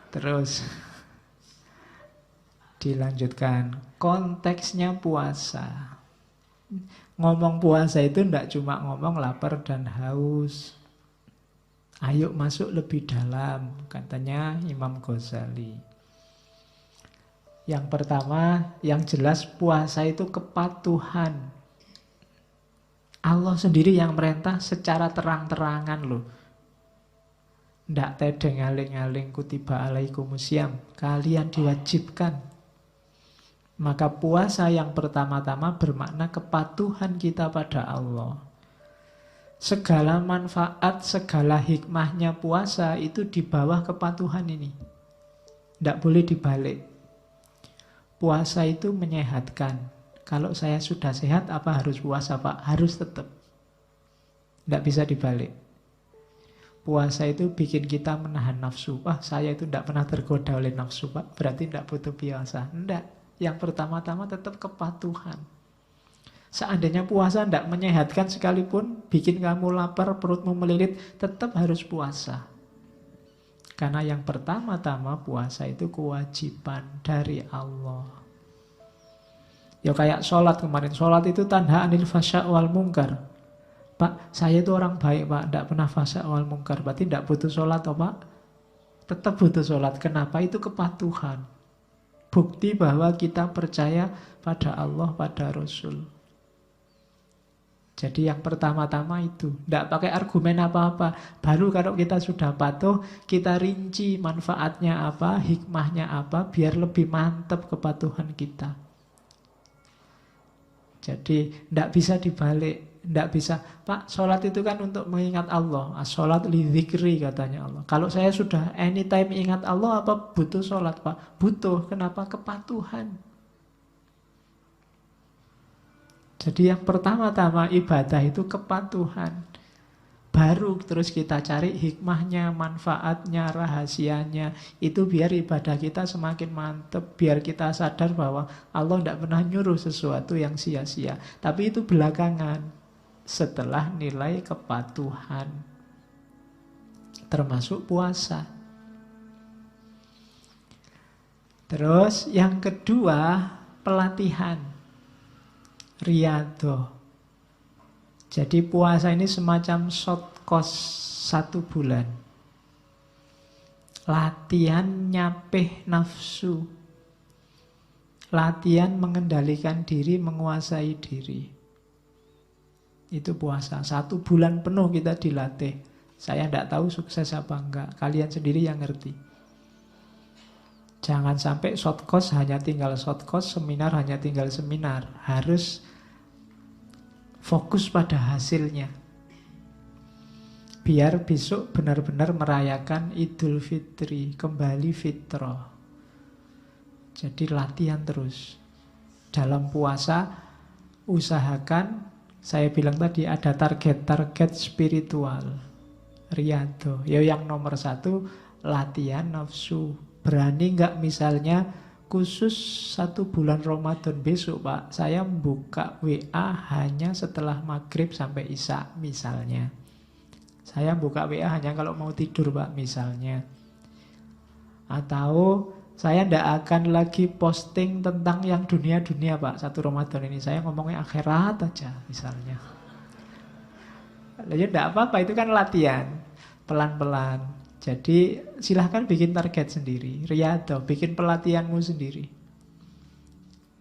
Terus dilanjutkan, konteksnya puasa. Ngomong puasa itu tidak cuma ngomong lapar dan haus. Ayo masuk lebih dalam, katanya Imam Ghazali. Yang pertama, yang jelas puasa itu kepatuhan. Allah sendiri yang merintah secara terang-terangan loh. Ndak tedeng aling-aling kutiba alaikumusiyam. Kalian diwajibkan. Maka puasa yang pertama-tama bermakna kepatuhan kita pada Allah. Segala manfaat, segala hikmahnya puasa itu di bawah kepatuhan ini. Ndak boleh dibalik. Puasa itu menyehatkan. Kalau saya sudah sehat, apa harus puasa, Pak? Harus tetap. Ndak bisa dibalik. Puasa itu bikin kita menahan nafsu. Wah, saya itu tidak pernah tergoda oleh nafsu, Pak. Berarti tidak butuh puasa. Tidak. Yang pertama-tama tetap kepatuhan. Seandainya puasa tidak menyehatkan sekalipun, bikin kamu lapar, perutmu melilit, tetap harus puasa. Karena yang pertama-tama puasa itu kewajiban dari Allah. Ya kayak sholat kemarin. Sholat itu tanha anil fasya' wal mungkar. Pak, saya itu orang baik, Pak. Tidak pernah fasya' wal mungkar. Berarti tidak butuh sholat, oh, Pak? Tetap butuh sholat. Kenapa? Itu kepatuhan. Bukti bahwa kita percaya pada Allah, pada Rasul. Jadi yang pertama-tama itu. Tidak pakai argumen apa-apa. Baru kalau kita sudah patuh, kita rinci manfaatnya apa, hikmahnya apa, biar lebih mantap kepatuhan kita. Jadi tidak bisa dibalik. Tidak bisa, Pak, sholat itu kan untuk mengingat Allah. Sholat li dzikri katanya Allah. Kalau saya sudah anytime ingat Allah, apa butuh sholat, Pak? Butuh. Kenapa? Kepatuhan. Jadi yang pertama-tama ibadah itu kepatuhan. Baru terus kita cari hikmahnya, manfaatnya, rahasianya. Itu biar ibadah kita semakin mantap. Biar kita sadar bahwa Allah tidak pernah nyuruh sesuatu yang sia-sia. Tapi itu belakangan. Setelah nilai kepatuhan. Termasuk puasa. Terus yang kedua, pelatihan. Riyadhah. Jadi puasa ini semacam short course 1 bulan. Latihan nyapih nafsu. Latihan mengendalikan diri, menguasai diri. Itu puasa. 1 bulan penuh kita dilatih. Saya tidak tahu sukses apa enggak. Kalian sendiri yang ngerti. Jangan sampai short course hanya tinggal short course, seminar hanya tinggal seminar. Harus fokus pada hasilnya. Biar besok benar-benar merayakan Idul Fitri, kembali fitrah. Jadi latihan terus. Dalam puasa, usahakan, saya bilang tadi ada target-target spiritual. Riyadhah. Ya yang nomor 1, latihan nafsu. Berani nggak misalnya khusus 1 bulan Ramadan besok, Pak, saya buka WA hanya setelah maghrib sampai isya misalnya. Saya buka WA hanya kalau mau tidur, Pak, misalnya. Atau saya tidak akan lagi posting tentang yang dunia-dunia, Pak, 1 Ramadan ini. Saya ngomongnya akhirat aja misalnya. Ya tidak apa-apa, itu kan latihan. Pelan-pelan. Jadi silahkan bikin target sendiri. Riyadhah, bikin pelatihanmu sendiri.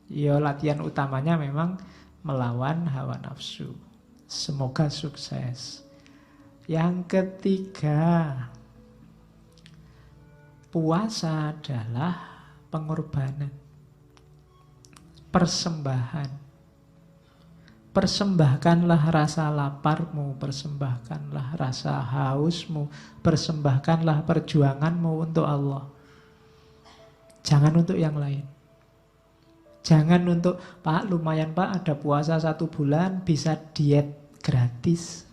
Ya latihan utamanya memang melawan hawa nafsu. Semoga sukses. Yang ketiga, puasa adalah pengorbanan. Persembahan. Persembahkanlah rasa laparmu, persembahkanlah rasa hausmu, persembahkanlah perjuanganmu untuk Allah. Jangan untuk yang lain. Jangan untuk, Pak, lumayan Pak, ada puasa 1 bulan, bisa diet gratis.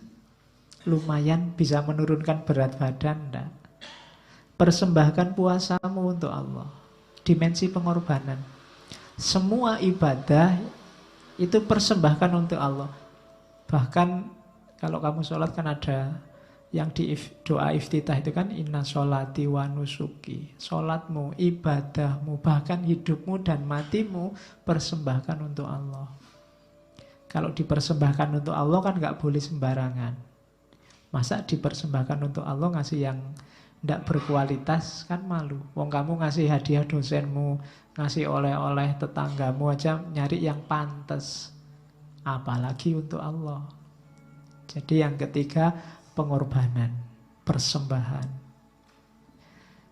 Lumayan bisa menurunkan berat badan, enggak. Persembahkan puasamu untuk Allah. Dimensi pengorbanan. Semua ibadah itu persembahkan untuk Allah. Bahkan kalau kamu sholat kan ada Yang di doa iftitah itu kan inna sholati wa nusuki. Sholatmu, ibadahmu, bahkan hidupmu dan matimu persembahkan untuk Allah. Kalau dipersembahkan untuk Allah kan nggak boleh sembarangan. Masa dipersembahkan untuk Allah ngasih yang tidak berkualitas kan malu. Wong kamu ngasih hadiah dosenmu, ngasih oleh-oleh tetanggamu aja nyari yang pantas. Apalagi untuk Allah. Jadi yang ketiga pengorbanan, persembahan.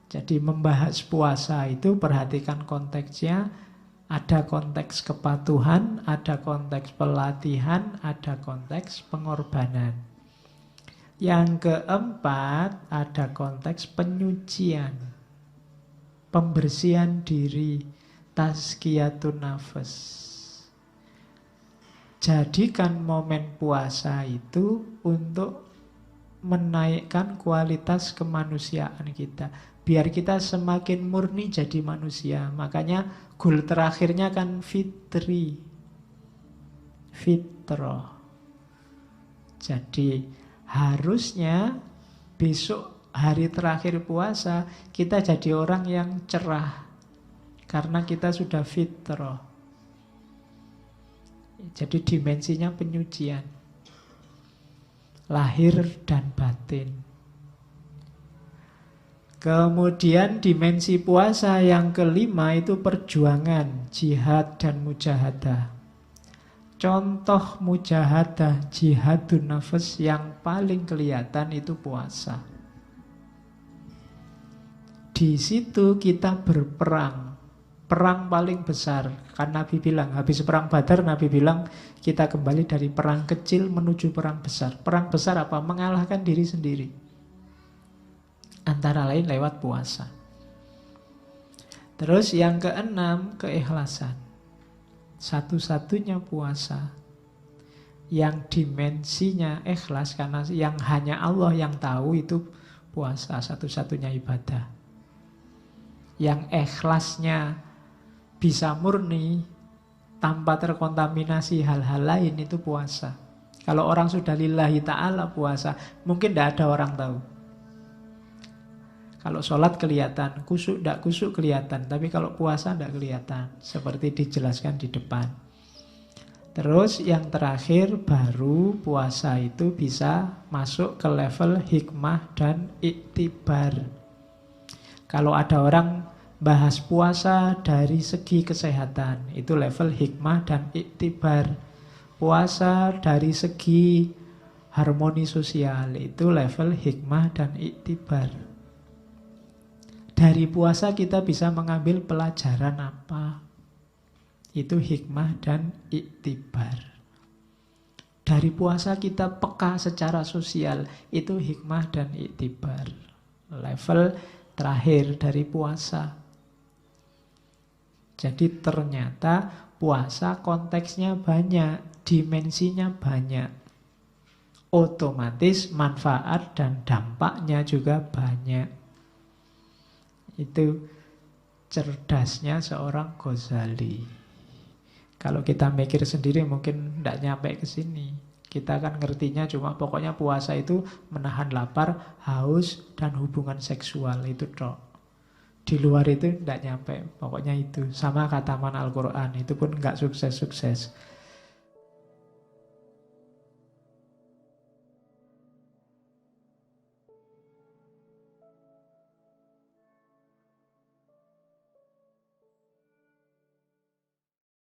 Jadi membahas puasa itu perhatikan konteksnya. Ada konteks kepatuhan, ada konteks pelatihan, ada konteks pengorbanan. Yang keempat, ada konteks penyucian, pembersihan diri, tazkiyatun nafas. Jadikan momen puasa itu untuk menaikkan kualitas kemanusiaan kita. Biar kita semakin murni jadi manusia. Makanya goal terakhirnya kan fitri. Fitrah. Jadi harusnya besok hari terakhir puasa kita jadi orang yang cerah. Karena kita sudah fitrah. Jadi dimensinya penyucian. Lahir dan batin. Kemudian dimensi puasa yang kelima itu perjuangan, jihad dan mujahadah. Contoh mujahadah, jihadun nafas yang paling kelihatan itu puasa. Di situ kita berperang. Perang paling besar. Kan Nabi bilang, habis perang Badar Nabi bilang kita kembali dari perang kecil menuju perang besar. Perang besar apa? Mengalahkan diri sendiri. Antara lain lewat puasa. Terus yang keenam, keikhlasan. Satu-satunya puasa yang dimensinya ikhlas, karena yang hanya Allah yang tahu itu puasa, satu-satunya ibadah. Yang ikhlasnya bisa murni tanpa terkontaminasi hal-hal lain itu puasa. Kalau orang sudah lillahi ta'ala puasa, mungkin tidak ada orang tahu. Kalau sholat kelihatan, kusuk tidak kusuk kelihatan. Tapi kalau puasa tidak kelihatan. Seperti dijelaskan di depan. Terus yang terakhir baru puasa itu bisa masuk ke level hikmah dan iktibar. Kalau ada orang bahas puasa dari segi kesehatan, itu level hikmah dan iktibar. Puasa dari segi harmoni sosial, itu level hikmah dan iktibar. Dari puasa kita bisa mengambil pelajaran apa? Itu hikmah dan iktibar. Dari puasa kita peka secara sosial, itu hikmah dan iktibar. Level terakhir dari puasa. Jadi ternyata puasa konteksnya banyak, dimensinya banyak. Otomatis manfaat dan dampaknya juga banyak. Itu cerdasnya seorang Ghazali. Kalau kita mikir sendiri mungkin tidak nyampe ke sini. Kita kan ngertinya cuma pokoknya puasa itu menahan lapar, haus, dan hubungan seksual. Itu tok. Di luar itu tidak nyampe. Pokoknya itu. Sama kataman Al-Quran. Itu pun nggak sukses-sukses.